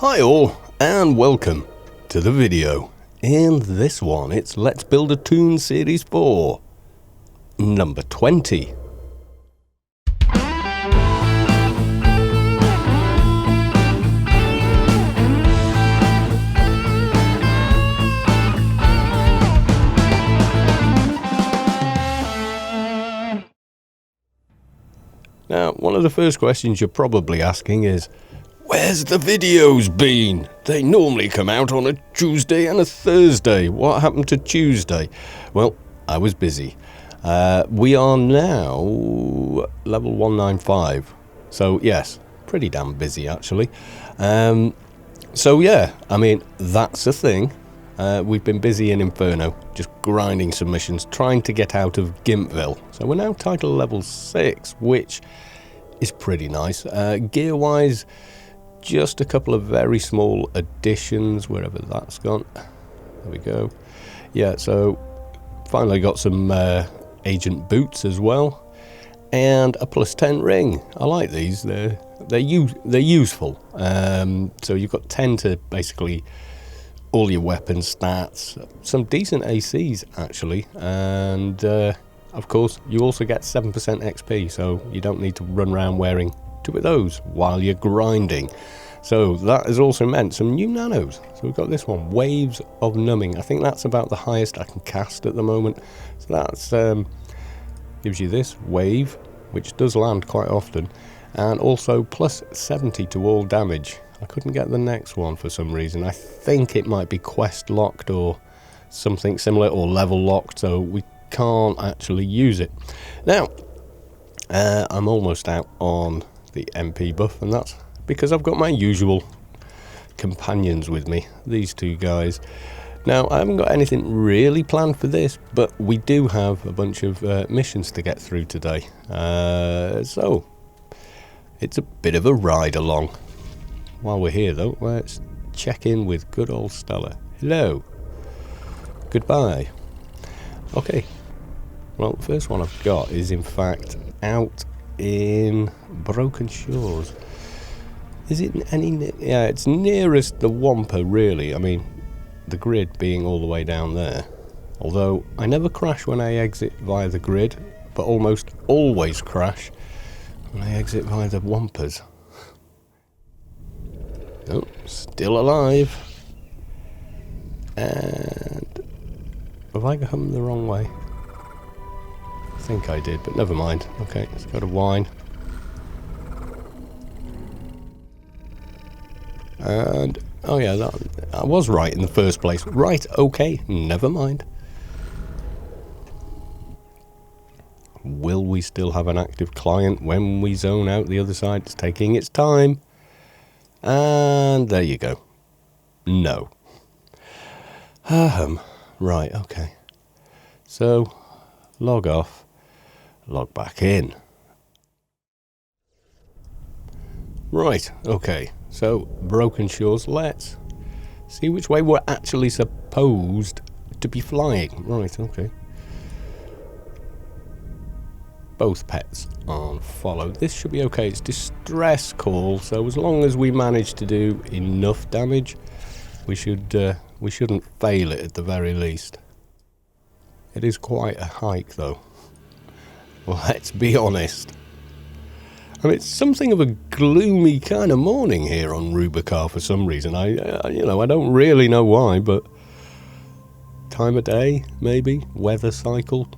Hi all, and welcome to the video. In this one, it's Let's Build a T00n Series 4, number 20. Now, one of the first questions you're probably asking is, where's the videos been? They normally come out on a Tuesday and a Thursday. What happened to Tuesday? Well, I was busy. We are now level 195. So yes, pretty damn busy actually. So yeah, I mean, that's a thing. We've been busy in Inferno, just grinding submissions, trying to get out of Gimpville. So we're now title level 6, which is pretty nice. Gear-wise, just a couple of very small additions, wherever that's gone. There we go. Yeah, so finally got some agent boots as well, and a +10 ring. I like these. They're useful. So you've got 10 to basically all your weapon stats, some decent ACs actually, and of course you also get 7% XP, so you don't need to run around wearing two of those while you're grinding. So that has also meant some new nanos. So we've got this one, Waves of Numbing. I think that's about the highest I can cast at the moment. So that's gives you this wave, which does land quite often, and also +70 to all damage. I couldn't get the next one for some reason. I think it might be quest locked or something similar, or level locked, so we can't actually use it. Now, I'm almost out on the MP buff, and that's because I've got my usual companions with me, these two guys. Now, I haven't got anything really planned for this, but we do have a bunch of missions to get through today. So, it's a bit of a ride along. While we're here though, let's check in with good old Stella. Hello. Goodbye. Okay. Well, the first one I've got is in fact out in Broken Shores. Is it any... yeah, it's nearest the Wampa really. I mean, the grid being all the way down there. Although I never crash when I exit via the grid, but almost always crash when I exit via the Wampas. Oh, still alive. And have I come the wrong way? I think I did, but never mind. Okay, let's go to wine. And oh yeah, I was right in the first place. Right, okay, never mind. Will we still have an active client when we zone out the other side? It's taking its time. And there you go. No. Right, okay. So, log off, log back in. Right, okay. So, Broken Shores, let's see which way we're actually supposed to be flying. Right, okay. Both pets on follow. This should be okay. It's distress call, so as long as we manage to do enough damage, we shouldn't fail it at the very least. It is quite a hike though. Let's be honest. I mean, it's something of a gloomy kind of morning here on Rubicar for some reason. I don't really know why, but time of day, maybe, weather cycle,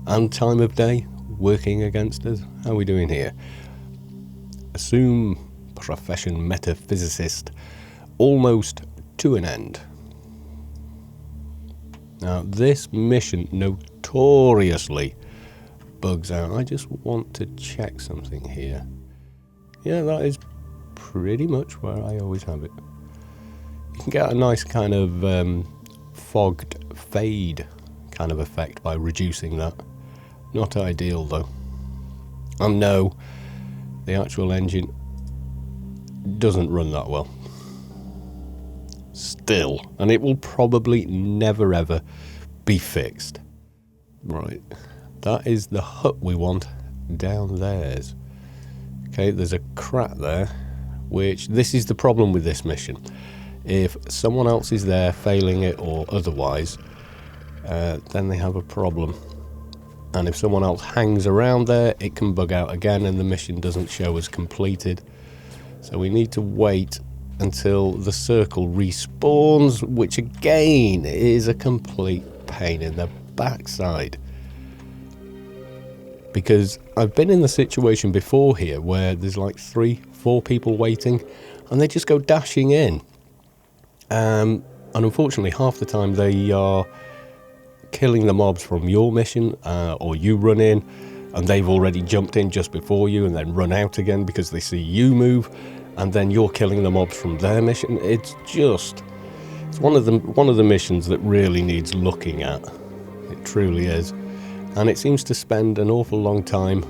and time of day working against us. How are we doing here? Assume profession metaphysicist, almost to an end. Now this mission notoriously bugs out. I just want to check something here. Yeah, that is pretty much where I always have it. You can get a nice kind of fogged fade kind of effect by reducing that. Not ideal though. And no, the actual engine doesn't run that well. Still, and it will probably never ever be fixed. Right, that is the hut we want down there. Okay, there's a crack there which this is the problem with this mission. If someone else is there failing it or otherwise, then they have a problem. And if someone else hangs around there, it can bug out again and the mission doesn't show as completed. So we need to wait until the circle respawns, which again is a complete pain in the backside. Because I've been in the situation before here where there's like 3-4 people waiting and they just go dashing in. And unfortunately, half the time they are killing the mobs from your mission, or you run in and they've already jumped in just before you and then run out again because they see you move, and then you're killing the mobs from their mission. It's one of the missions that really needs looking at. It truly is. And it seems to spend an awful long time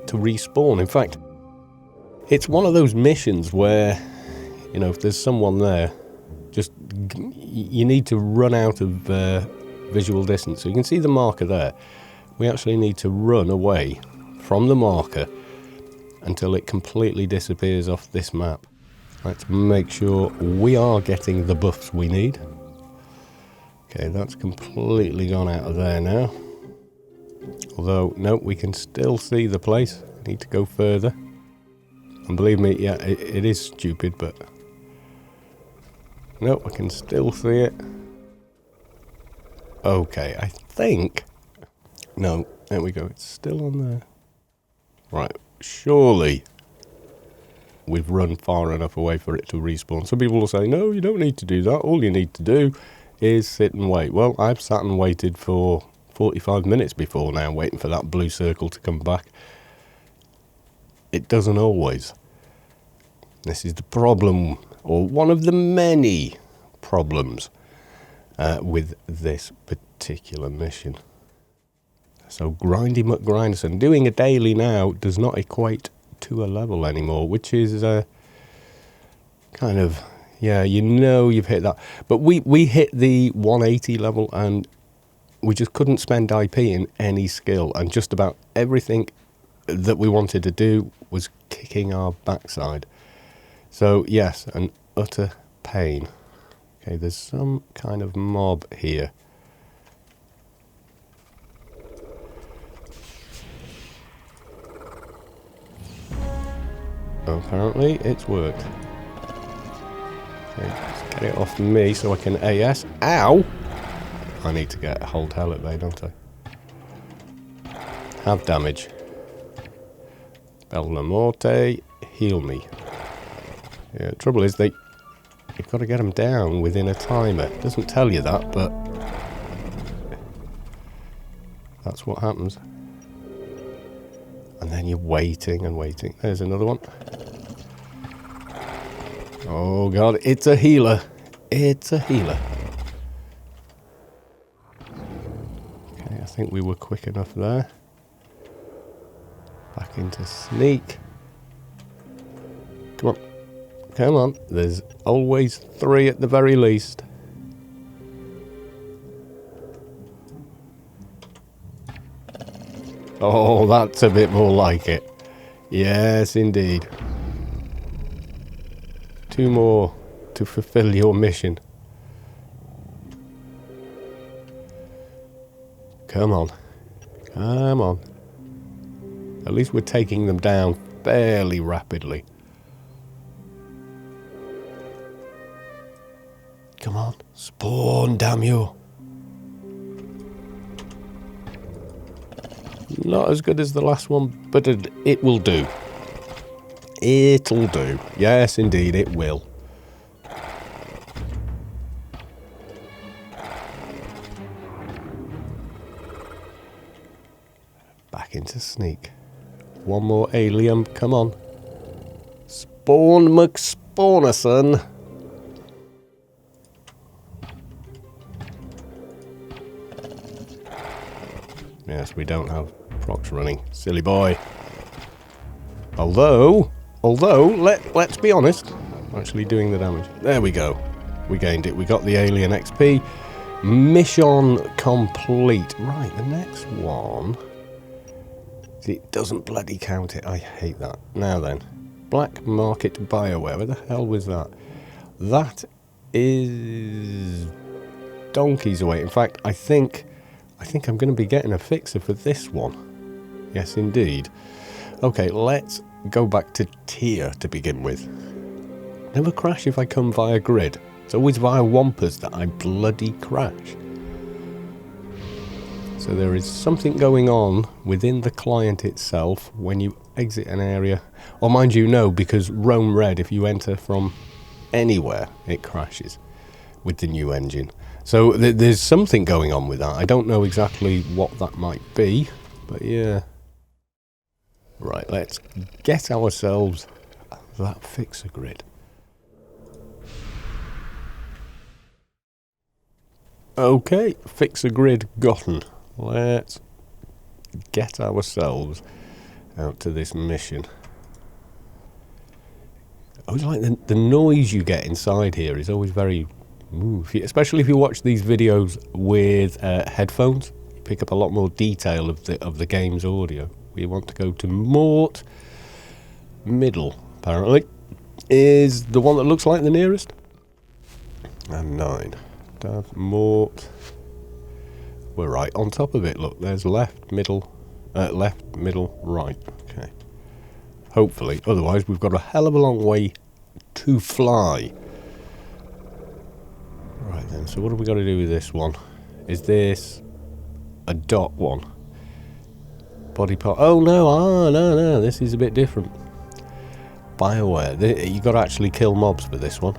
to respawn. In fact, it's one of those missions where, you know, if there's someone there, you need to run out of visual distance. So you can see the marker there. We actually need to run away from the marker until it completely disappears off this map. Let's make sure we are getting the buffs we need. Okay, that's completely gone out of there now. Although, no, we can still see the place. Need to go further. And believe me, yeah, it is stupid, but no, I can still see it. Okay, I think... No, there we go. It's still on there. Right, surely we've run far enough away for it to respawn. Some people will say, no, you don't need to do that. All you need to do is sit and wait. Well, I've sat and waited for 45 minutes before now, waiting for that blue circle to come back. It doesn't always. This is the problem, or one of the many problems with this particular mission. So Grindy McGrinderson, doing a daily now does not equate to a level anymore, which is kind of, yeah, you know you've hit that. But we hit the 180 level and we just couldn't spend IP in any skill, and just about everything that we wanted to do was kicking our backside. So yes, an utter pain. Okay, there's some kind of mob here. Apparently it's worked. Okay, let's get it off me so I can AS. Ow! I need to get a hold helmet there, don't I? Have damage. Bella Morte, heal me. Yeah, the trouble is you've got to get them down within a timer. It doesn't tell you that, but that's what happens. And then you're waiting and waiting. There's another one. Oh god, it's a healer. It's a healer. Okay, I think we were quick enough there. Back into sneak. Come on. Come on. There's always 3 at the very least. Oh, that's a bit more like it. Yes, indeed. 2 more to fulfill your mission. Come on. Come on. At least we're taking them down fairly rapidly. Come on. Spawn, damn you. Not as good as the last one, but it will do. It'll do. Yes, indeed, it will. Back into sneak. One more alien, come on. Spawn McSpawnerson. Yes, we don't have procs running. Silly boy. Although, let's be honest, I'm actually doing the damage. There we go. We gained it. We got the alien XP. Mission complete. Right, the next one. It doesn't bloody count it. I hate that. Now then, Black Market Bioware. Where the hell was that? That is donkeys away. In fact, I think I'm going to be getting a fixer for this one. Yes, indeed. Okay, let's go back to tier to begin with. Never crash if I come via grid. It's always via Wampers that I bloody crash. So there is something going on within the client itself when you exit an area. Or mind you, no, because Roam Red, if you enter from anywhere, it crashes with the new engine. So there's something going on with that. I don't know exactly what that might be, but yeah. Right, let's get ourselves that fixer grid. Okay, fixer grid gotten. Let's get ourselves out to this mission. I always like the noise you get inside here is always very, especially if you watch these videos with headphones. You pick up a lot more detail of the game's audio. We want to go to Mort. Middle, apparently, is the one that looks like the nearest. And 9. Mort. We're right on top of it. Look, there's left, middle, right. Okay. Hopefully. Otherwise, we've got a hell of a long way to fly. Right then, so what have we got to do with this one? Is this a dot one? Body part. Oh no, no, this is a bit different. Bioware. You've got to actually kill mobs for this one.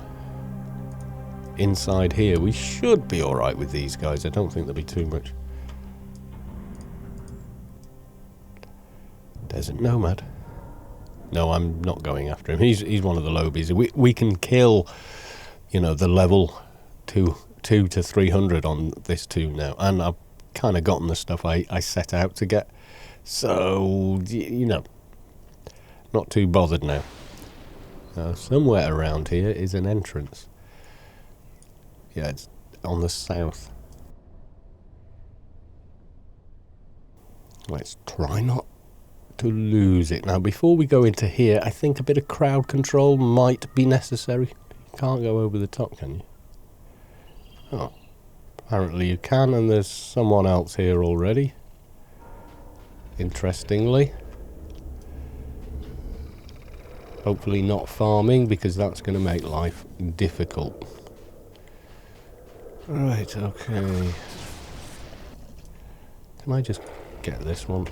Inside here, we should be alright with these guys. I don't think there'll be too much. Desert Nomad. No, I'm not going after him. He's one of the lobies. We can kill, you know, the level 2 to 300 on this 2 now. And I've kind of gotten the stuff I set out to get. So, you know, not too bothered now. Somewhere around here is an entrance. Yeah, it's on the south. Let's try not to lose it. Now, before we go into here, I think a bit of crowd control might be necessary. You can't go over the top, can you? Oh, apparently you can, and there's someone else here already. Interestingly. Hopefully not farming, because that's going to make life difficult. Right, okay. Can I just get this one?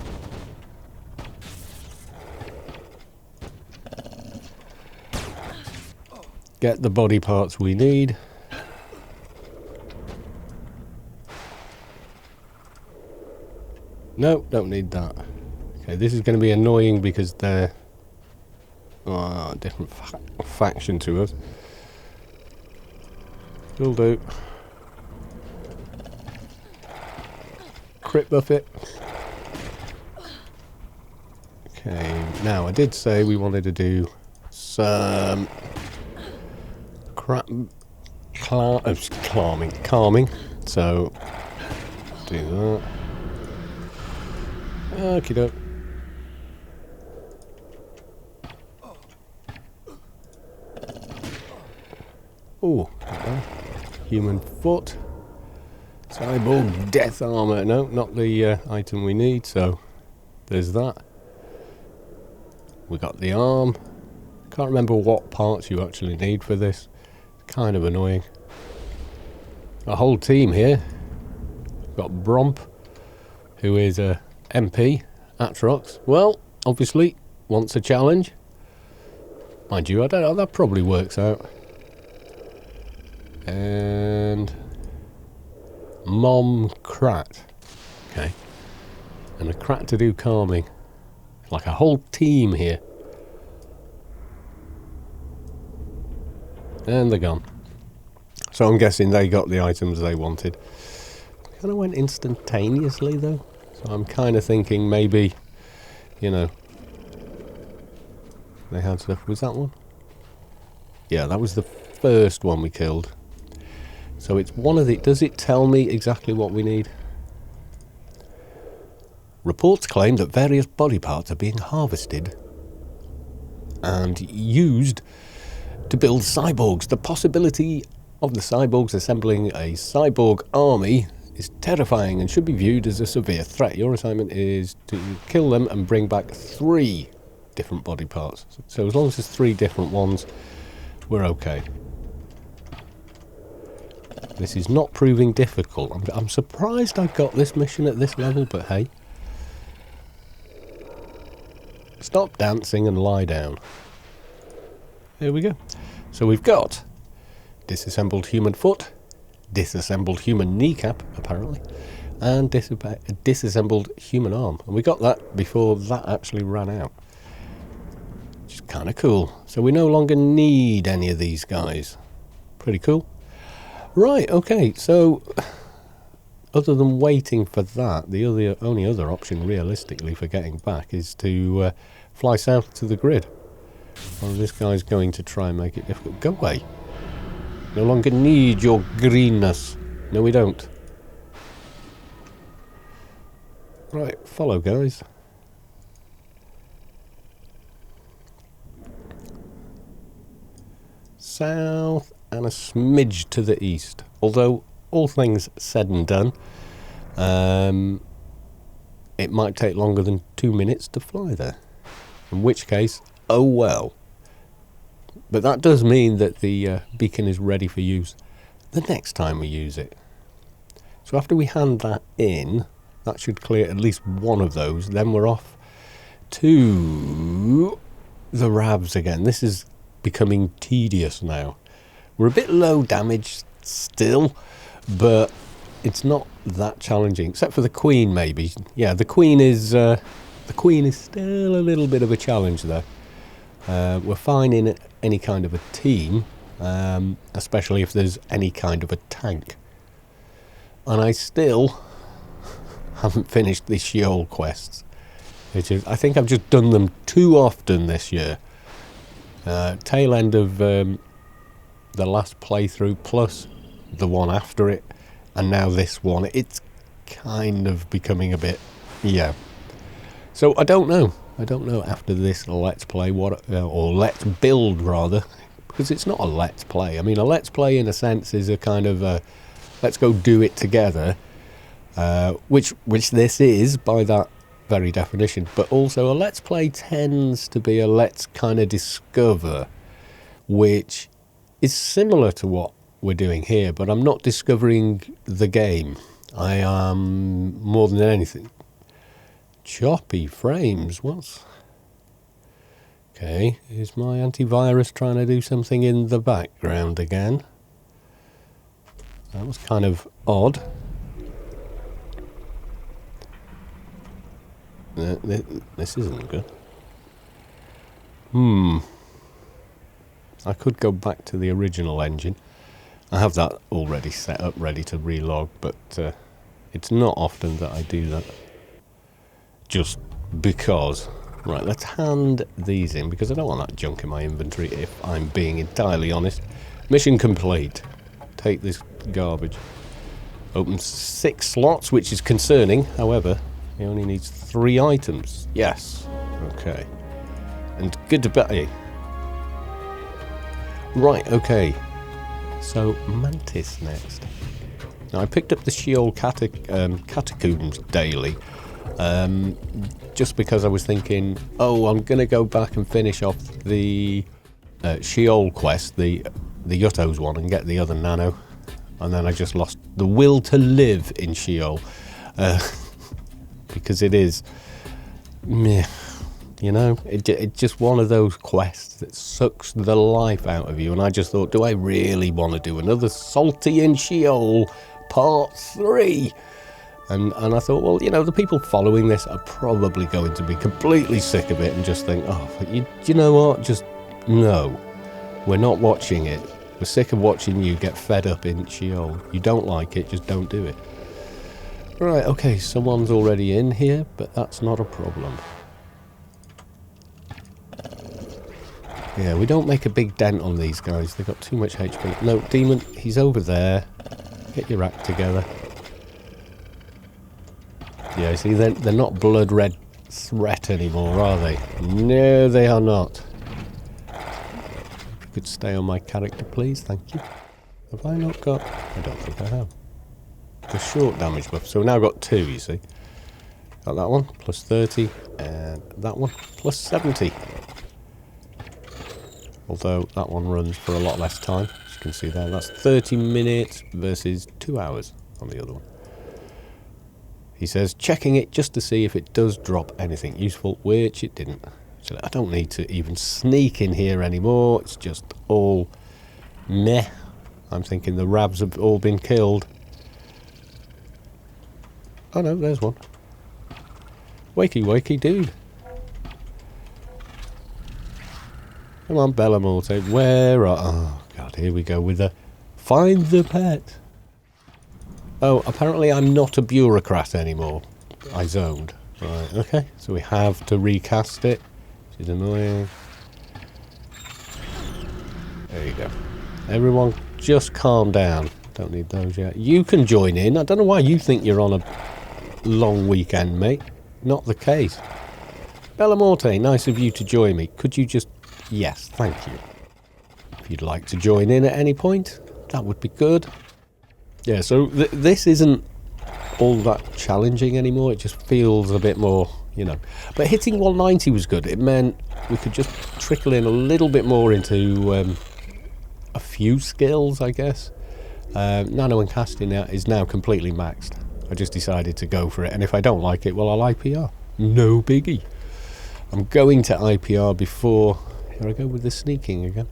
Get the body parts we need. No, don't need that. Okay, this is going to be annoying because they're a different faction to us. Will do. Crit buff it. Okay, now I did say we wanted to do some calming. So do that. Okie doke. Oh, human foot. Cyborg death armor. No, not the item we need, so there's that. We got the arm. Can't remember what parts you actually need for this. Kind of annoying. A whole team here. Got Bromp, who is a MP, Atrox. Well, obviously, wants a challenge. Mind you, I don't know, that probably works out. And Mom Krat. Okay. And a Krat to do calming. Like a whole team here. And they're gone. So I'm guessing they got the items they wanted. Kind of went instantaneously though. So I'm kind of thinking maybe, you know, they had stuff. Was that one? Yeah, that was the first one we killed. So it's one of the... Does it tell me exactly what we need? Reports claim that various body parts are being harvested. and used to build cyborgs. The possibility of the cyborgs assembling a cyborg army is terrifying and should be viewed as a severe threat. Your assignment is to kill them and bring back 3 different body parts. So as long as there's 3 different ones, we're okay. This is not proving difficult. I'm surprised I got this mission at this level, but hey. Stop dancing and lie down. Here we go. So we've got disassembled human foot, disassembled human kneecap, apparently, and disassembled human arm. And we got that before that actually ran out. Which is kind of cool. So we no longer need any of these guys. Pretty cool. Right, okay, so other than waiting for that, the only other option realistically for getting back is to fly south to the grid. Well, this guy's going to try and make it difficult. Go away. No longer need your greenness. No, we don't. Right, follow, guys. South and a smidge to the east. Although, all things said and done, it might take longer than 2 minutes to fly there. In which case, oh well. But that does mean that the beacon is ready for use the next time we use it. So after we hand that in, that should clear at least one of those. Then we're off to the Ravs again. This is becoming tedious now. We're a bit low damage still, but it's not that challenging, except for the Queen maybe. Yeah, the Queen is still a little bit of a challenge there. We're fine in any kind of a team, especially if there's any kind of a tank. And I still haven't finished the Sheol quests, which is, I think I've just done them too often this year. Tail end of the last playthrough plus the one after it, and now this one. It's kind of becoming a bit, yeah. So I don't know after this let's play what, or let's build rather, because it's not a let's play. I mean, a let's play in a sense is a kind of a let's go do it together, which this is by that very definition. But also a let's play tends to be a let's kind of discover, which is similar to what we're doing here, but I'm not discovering the game. I am, more than anything, choppy frames. What's okay? Is my antivirus trying to do something in the background again? That was kind of odd. This isn't good. I could go back to the original engine. I have that already set up, ready to relog, but it's not often that I do that. Just because. Right, let's hand these in, because I don't want that junk in my inventory, if I'm being entirely honest. Mission complete. Take this garbage. Open 6 slots, which is concerning. However, he only needs 3 items. Yes. Okay. And goodbye. Right, okay. So, Mantis next. Now, I picked up the Sheol Catacombs daily, just because I was thinking, oh, I'm going to go back and finish off the Sheol quest, the Yuttos one, and get the other nano. And then I just lost the will to live in Sheol, because it is, meh. You know, it's just one of those quests that sucks the life out of you. And I just thought, do I really want to do another Salty in Sheol Part 3? And I thought, well, you know, the people following this are probably going to be completely sick of it and just think, oh, you know what? Just, no, we're not watching it. We're sick of watching you get fed up in Sheol. You don't like it, just don't do it. Right, okay, someone's already in here, but that's not a problem. Yeah, we don't make a big dent on these guys. They've got too much HP. No, Demon, he's over there. Get your act together. Yeah, see, they're not blood red threat anymore, are they? No, they are not. could stay on my character, please. Thank you. Have I not got... I don't think I have. The short damage buff. So now I've got 2, you see. Got that one, plus 30. And that one, plus 70. Although that one runs for a lot less time. As you can see there, that's 30 minutes versus 2 hours on the other one. He says, checking it just to see if it does drop anything useful, which it didn't. So I don't need to even sneak in here anymore. It's just all meh. I'm thinking the rabs have all been killed. Oh no, there's one. Wakey, wakey, dude. Come on, Bellamorte. Where are... Oh, God, here we go with the... Find the pet. Oh, apparently I'm not a bureaucrat anymore. I zoned. Right, okay. So we have to recast it. Which is annoying. There you go. Everyone, just calm down. Don't need those yet. You can join in. I don't know why you think you're on a long weekend, mate. Not the case. Bellamorte, nice of you to join me. Could you just... Yes, thank you. If you'd like to join in at any point, that would be good. Yeah, so this isn't all that challenging anymore. It just feels a bit more, you know. But hitting 190 was good. It meant we could just trickle in a little bit more into a few skills, I guess. Nano and casting is now completely maxed. I just decided to go for it. And if I don't like it, well, I'll IPR. No biggie. I'm going to IPR before... Here I go with the sneaking again.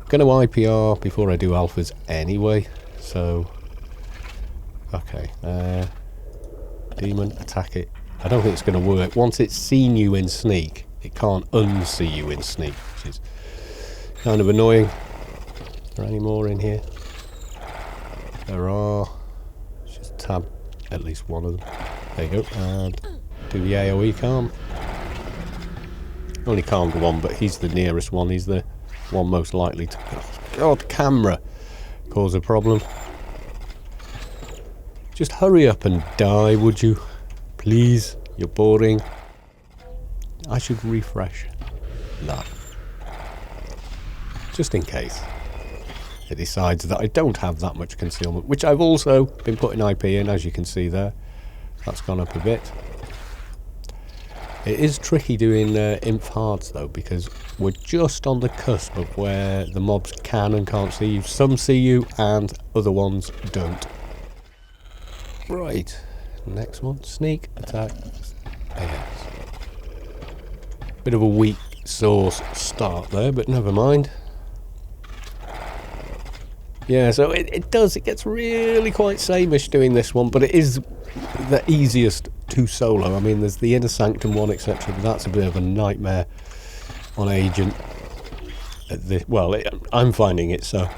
I'm going to IPR before I do alphas anyway. So... Okay. Demon, attack it. I don't think it's going to work. Once it's seen you in sneak, it can't unsee you in sneak, which is kind of annoying. Are there any more in here? There are. Let's just tab at least one of them. There you go. And do the AoE calm. Only calmed one, but he's the nearest one. He's the one most likely to... Oh, God, camera. Cause a problem. Just hurry up and die, would you? Please. You're boring. I should refresh that. Just in case it decides that I don't have that much concealment, which I've also been putting IP in, as you can see there. That's gone up a bit. It is tricky doing imp hards though, because we're just on the cusp of where the mobs can and can't see you. Some see you and other ones don't. Right, next one, sneak, attack, AS. Bit of a weak source start there, but never mind. Yeah, so it gets really quite sameish doing this one, but it is the easiest to solo. I mean, there's the Inner Sanctum one, etc., but that's a bit of a nightmare on Agent. Well, I'm finding it so.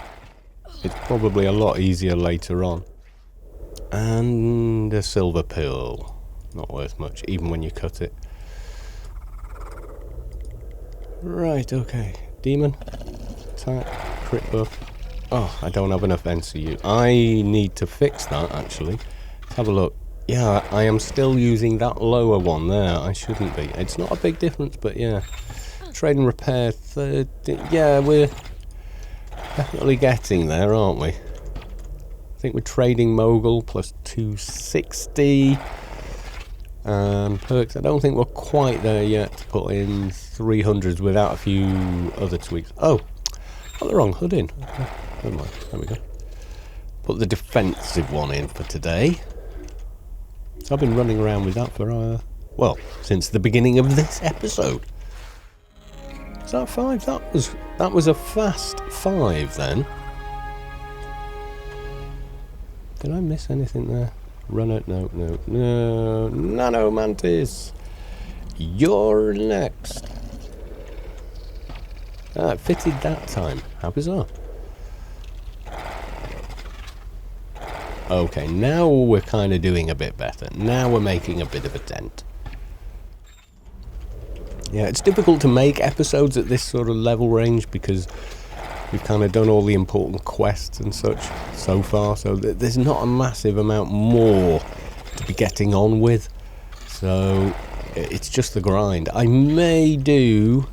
It's probably a lot easier later on. And a silver pill. Not worth much, even when you cut it. Right, okay. Demon. Attack. Crit buff. Oh, I don't have enough NCU. I need to fix that, actually. Let's have a look. Yeah, I am still using that lower one there. I shouldn't be. It's not a big difference, but yeah. Trade and repair 30. Yeah, we're definitely getting there, aren't we? I think we're trading Mogul plus 260. And perks, I don't think we're quite there yet to put in 300s without a few other tweaks. Oh, got the wrong hood in. Never mind, there we go. Put the defensive one in for today. So I've been running around with that for, well, since the beginning of this episode. Is that 5? That was a fast 5 then. Did I miss anything there? Runner, no. Nano Mantis! You're next! Ah, it fitted that time. How bizarre. Okay, now we're kind of doing a bit better. Now we're making a bit of a dent. Yeah, it's difficult to make episodes at this sort of level range because we've kind of done all the important quests and such so far, so there's not a massive amount more to be getting on with. So it's just the grind. I may do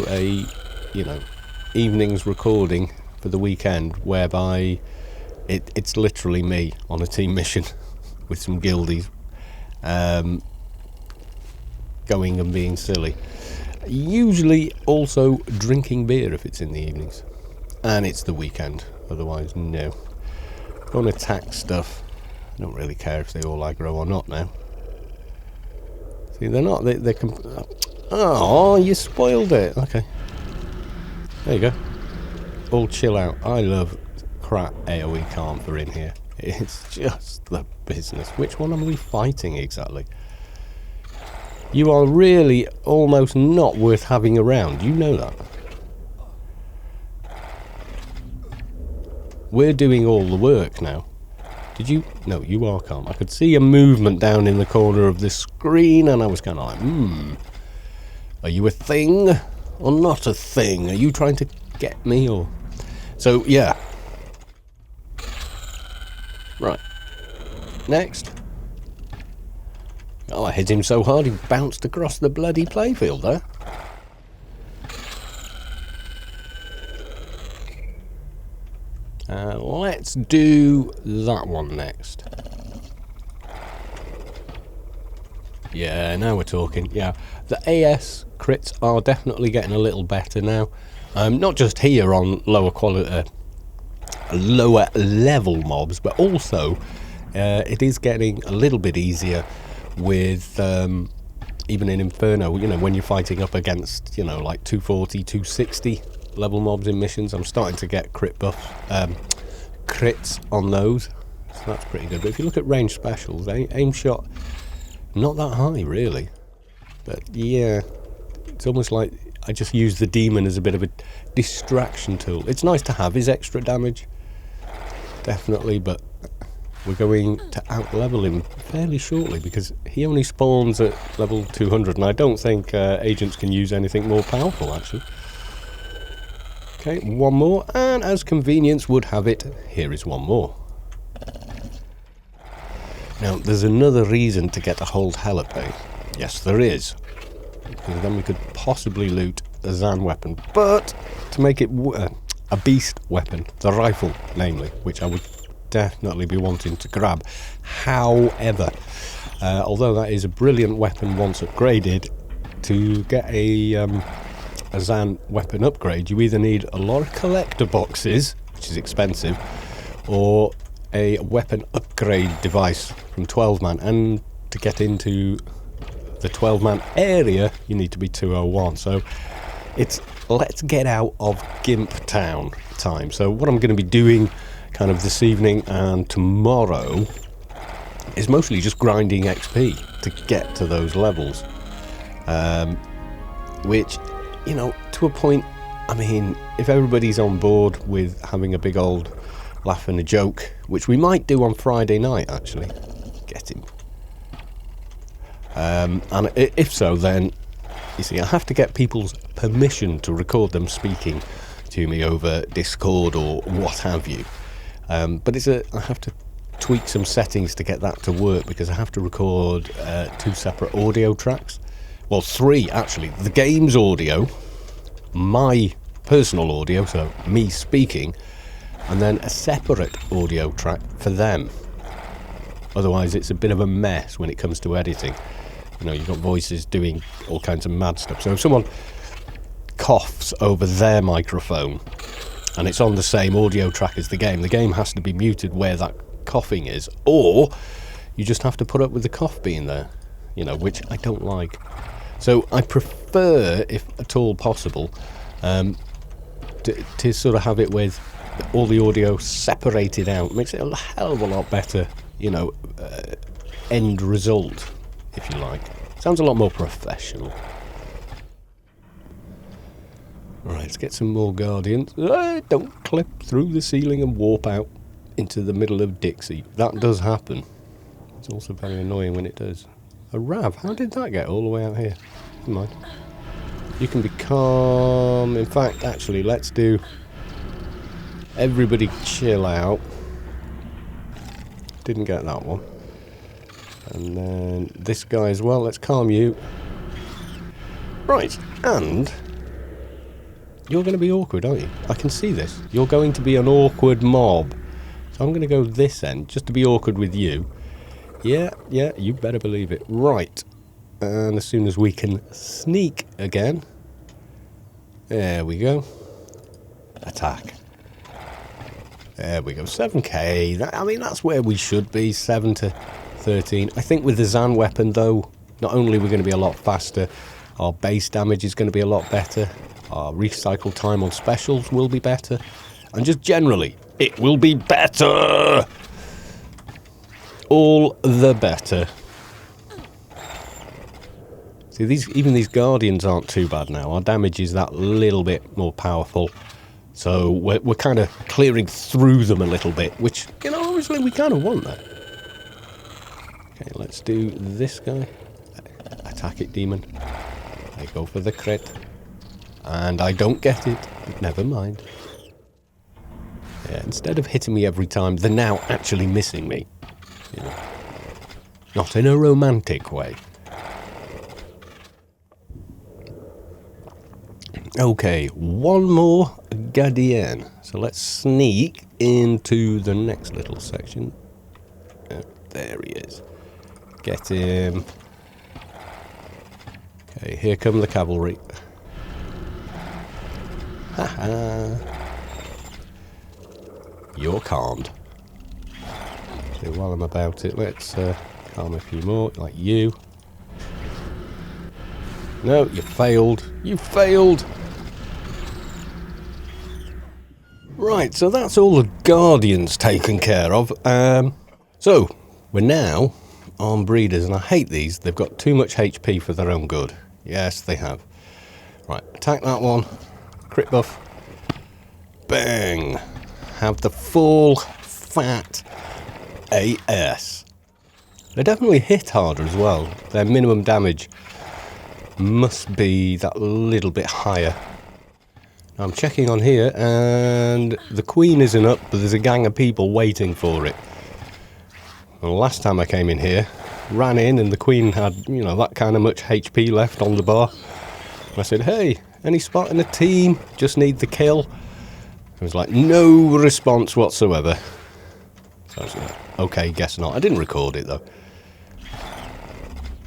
a, you know, evenings recording for the weekend whereby it's literally me on a team mission with some guildies, going and being silly. Usually also drinking beer if it's in the evenings. And it's the weekend, otherwise no. Go and attack stuff. I don't really care if they all aggro or not now. See, they're not, they oh, you spoiled it. Okay. There you go. All chill out. I love crap AoE calm for in here. It's just the business. Which one are we fighting exactly? You are really almost not worth having around. You know that. We're doing all the work now. Did you? No, you are calm. I could see a movement down in the corner of the screen and I was kind of like, are you a thing or not a thing? Are you trying to get me or... So, yeah. Right. Next. Oh, I hit him so hard he bounced across the bloody playfield there. Let's do that one next. Yeah, now we're talking. Yeah, the AS crits are definitely getting a little better now. Not just here on lower quality, lower level mobs, but also it is getting a little bit easier with even in Inferno. You know, when you're fighting up against, you know, like 240, 260 level mobs in missions, I'm starting to get crit buffs, crits on those, so that's pretty good. But if you look at range specials, aim shot, not that high really. But yeah, it's almost like I just use the demon as a bit of a distraction tool. It's nice to have his extra damage, definitely, but we're going to out-level him fairly shortly because he only spawns at level 200, and I don't think agents can use anything more powerful, actually. Okay, one more, and as convenience would have it, here is one more. Now, there's another reason to get a hold Helipay. Yes, there is. Because then we could possibly loot a Zan weapon, but to make it a beast weapon, the rifle, namely, which I would definitely be wanting to grab. However, although that is a brilliant weapon once upgraded, to get a Zan weapon upgrade, you either need a lot of collector boxes, which is expensive, or a weapon upgrade device from 12-man, and to get into the 12-man area you need to be 201. So it's let's get out of Gimp Town time. So what I'm going to be doing kind of this evening and tomorrow is mostly just grinding XP to get to those levels, which, you know, to a point, I mean, if everybody's on board with having a big old laugh and a joke, which we might do on Friday night, actually, get him. And if so, then, you see, I have to get people's permission to record them speaking to me over Discord or what have you. But I have to tweak some settings to get that to work, because I have to record 2 separate audio tracks. Well, 3 actually. The game's audio, my personal audio, so me speaking, and then a separate audio track for them. Otherwise it's a bit of a mess when it comes to editing. You know, you've got voices doing all kinds of mad stuff. So if someone coughs over their microphone and it's on the same audio track as the game has to be muted where that coughing is, or you just have to put up with the cough being there, you know, which I don't like. So I prefer, if at all possible, to sort of have it with all the audio separated out. Makes it a hell of a lot better, you know, end result, if you like. Sounds a lot more professional. Right, let's get some more Guardians. Don't clip through the ceiling and warp out into the middle of Dixie. That does happen. It's also very annoying when it does. A Rav, how did that get all the way out here? Never mind. You can be calm. In fact, actually, let's do... Everybody chill out. Didn't get that one. And then this guy as well. Let's calm you. Right, and You're going to be awkward, aren't you? I can see this. You're going to be an awkward mob. So I'm going to go this end, just to be awkward with you. Yeah, you better believe it. Right. And as soon as we can sneak again. There we go. Attack. There we go. 7k. I mean, that's where we should be. 7 to 13. I think with the Zan weapon, though, not only are we going to be a lot faster, our base damage is going to be a lot better. Our recycle time on specials will be better. And just generally, it will be better. All the better. See, even these Guardians aren't too bad now. Our damage is that little bit more powerful. So we're kind of clearing through them a little bit, which, you know, obviously we kind of want that. Okay, let's do this guy. Attack it, demon. I go for the crit. And I don't get it, but never mind. Yeah, instead of hitting me every time, they're now actually missing me. You know, not in a romantic way. Okay, one more Guardian. So let's sneak into the next little section. Oh, there he is. Get him. Okay, here come the cavalry. Haha. You're calmed. So while I'm about it, let's calm a few more, like you. No, you failed. You failed. Right, so that's all the Guardians taken care of. So, we're now on breeders, and I hate these. They've got too much HP for their own good. Yes, they have. Right, attack that one. Crit buff. Bang. Have the full fat AS. They definitely hit harder as well. Their minimum damage must be that little bit higher. I'm checking on here, and the Queen isn't up, but there's a gang of people waiting for it. Well, last time I came in here, ran in, and the Queen had, you know, that kind of much HP left on the bar. And I said, hey, any spot in the team? Just need the kill. It was like, no response whatsoever. So I was like, okay, guess not. I didn't record it, though.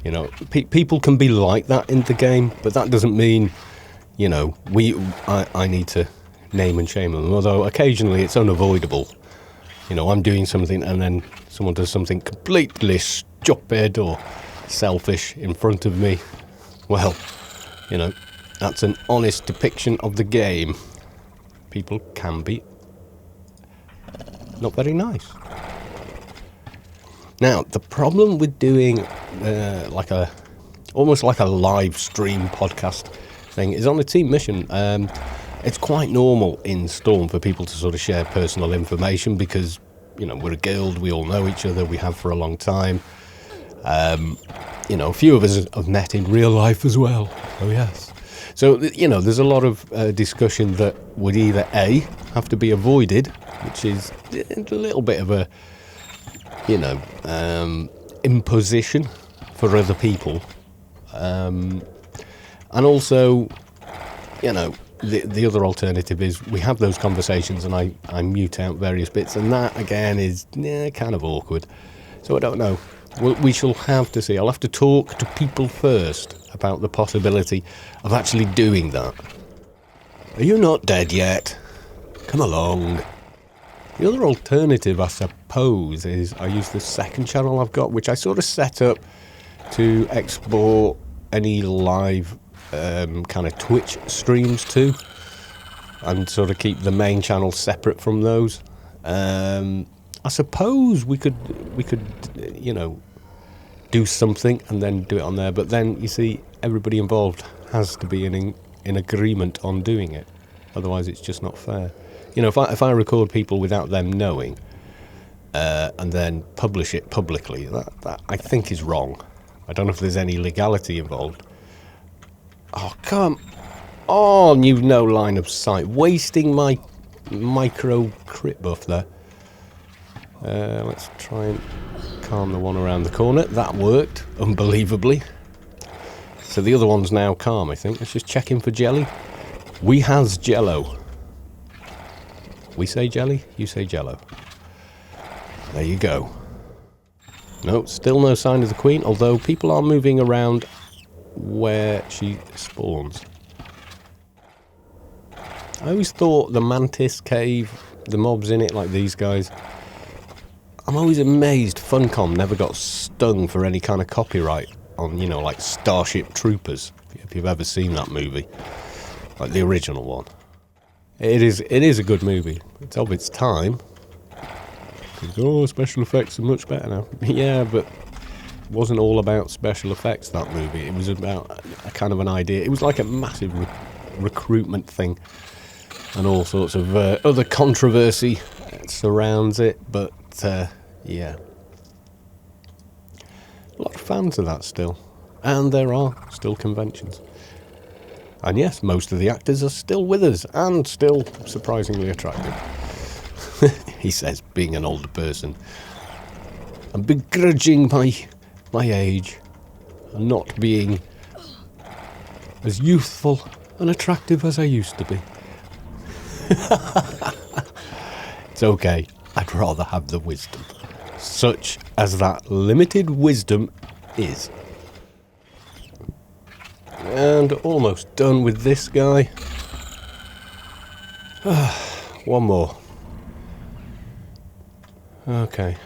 You know, people can be like that in the game, but that doesn't mean... You know, I need to name and shame them, although occasionally it's unavoidable. You know, I'm doing something and then someone does something completely stupid or selfish in front of me. Well, you know, that's an honest depiction of the game. People can be not very nice. Now, the problem with doing almost like a live stream podcast thing is on a team mission. It's quite normal in Storm for people to sort of share personal information because, you know, we're a guild, we all know each other, we have for a long time. You know, a few of us have met in real life as well. Oh, yes. So, you know, there's a lot of discussion that would either A, have to be avoided, which is a little bit of a, you know, imposition for other people. And also, you know, the other alternative is we have those conversations and I mute out various bits, and that, again, is kind of awkward. So I don't know. We shall have to see. I'll have to talk to people first about the possibility of actually doing that. Are you not dead yet? Come along. The other alternative, I suppose, is I use the second channel I've got, which I sort of set up to export any live kind of Twitch streams to, and sort of keep the main channel separate from those. I suppose we could, you know, do something and then do it on there. But then, you see, everybody involved has to be in agreement on doing it. Otherwise, it's just not fair. You know, if I record people without them knowing, and then publish it publicly, that I think is wrong. I don't know if there's any legality involved. Oh, come on, you've no line of sight. Wasting my micro crit buff there. Let's try and calm the one around the corner. That worked, unbelievably. So the other one's now calm, I think. Let's just check in for jelly. We has Jello. We say jelly, you say Jello. There you go. No, still no sign of the Queen, although people are moving around where she spawns. I always thought the Mantis Cave, the mobs in it, like these guys, I'm always amazed Funcom never got stung for any kind of copyright on, you know, like Starship Troopers, if you've ever seen that movie, like the original one. It is a good movie. It's of its time. Oh, special effects are much better now. Yeah, but it wasn't all about special effects, that movie. It was about a kind of an idea. It was like a massive recruitment thing and all sorts of other controversy surrounds it. But, yeah. A lot of fans of that still. And there are still conventions. And yes, most of the actors are still with us and still surprisingly attractive. He says, being an older person. I'm begrudging my age and not being as youthful and attractive as I used to be. It's okay. I'd rather have the wisdom. Such as that limited wisdom is. And almost done with this guy. One more. Okay.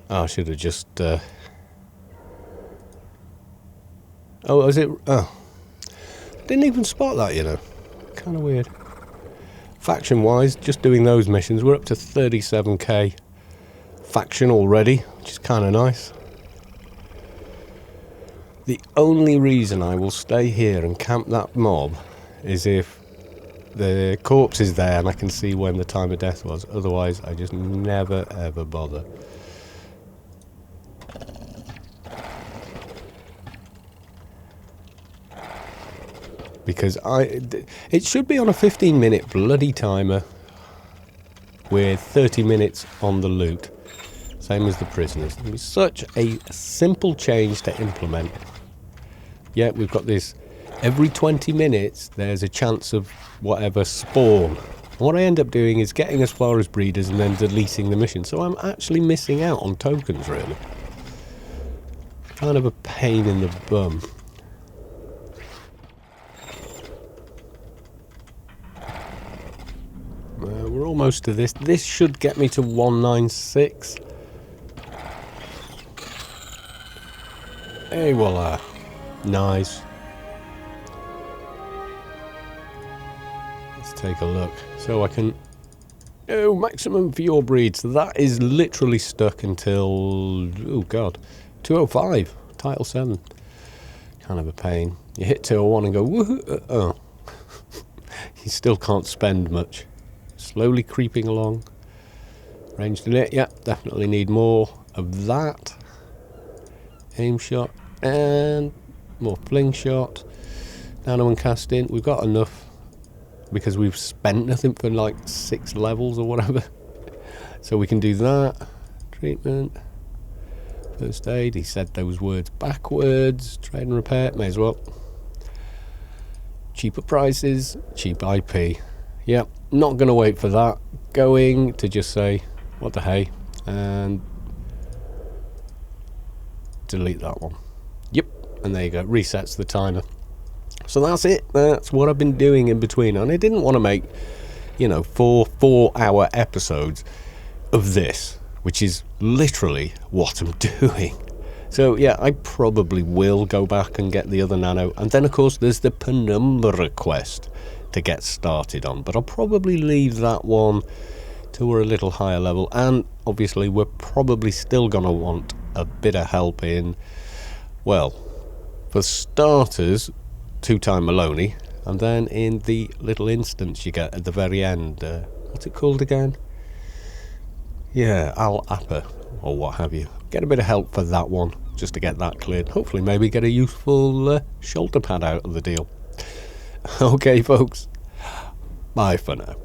Oh, I should have just... Oh, is it... Oh. Didn't even spot that, you know. Kind of weird. Faction-wise, just doing those missions, we're up to 37k faction already, which is kind of nice. The only reason I will stay here and camp that mob is if the corpse is there and I can see when the time of death was. Otherwise, I just never, ever bother. Because it should be on a 15-minute bloody timer with 30 minutes on the loot. Same as the prisoners. It's such a simple change to implement. Yeah, we've got this. Every 20 minutes, there's a chance of whatever spawn. And what I end up doing is getting as far as breeders and then deleting the mission. So I'm actually missing out on tokens, really. Kind of a pain in the bum. We're almost to this. This should get me to 196. Hey, voila. Nice. Let's take a look. So I can... Oh, maximum for your breed. So that is literally stuck until... Oh, God. 205. Title 7. Kind of a pain. You hit 201 and go, woohoo. Oh. You still can't spend much. Slowly creeping along. Ranged in it. Yeah, definitely need more of that. Aim shot. And more fling shot. Nano and casting. We've got enough because we've spent nothing for like 6 levels or whatever. So we can do that. Treatment. First aid. He said those words backwards. Trade and repair. May as well. Cheaper prices. Cheap IP. Yep. Not going to wait for that. Going to just say, what the hey. And delete that one. Yep. And there you go. Resets the timer. So that's it. That's what I've been doing in between. And I didn't want to make, you know, 4-hour episodes of this, which is literally what I'm doing. So yeah, I probably will go back and get the other nano. And then of course there's the penumbra quest to get started on. But I'll probably leave that one till we're a little higher level. And obviously we're probably still going to want a bit of help in, well, for starters, 2-time Maloney, and then in the little instance you get at the very end, what's it called again? Yeah, Al Appa, or what have you. Get a bit of help for that one, just to get that cleared. Hopefully maybe get a useful shoulder pad out of the deal. Okay folks, bye for now.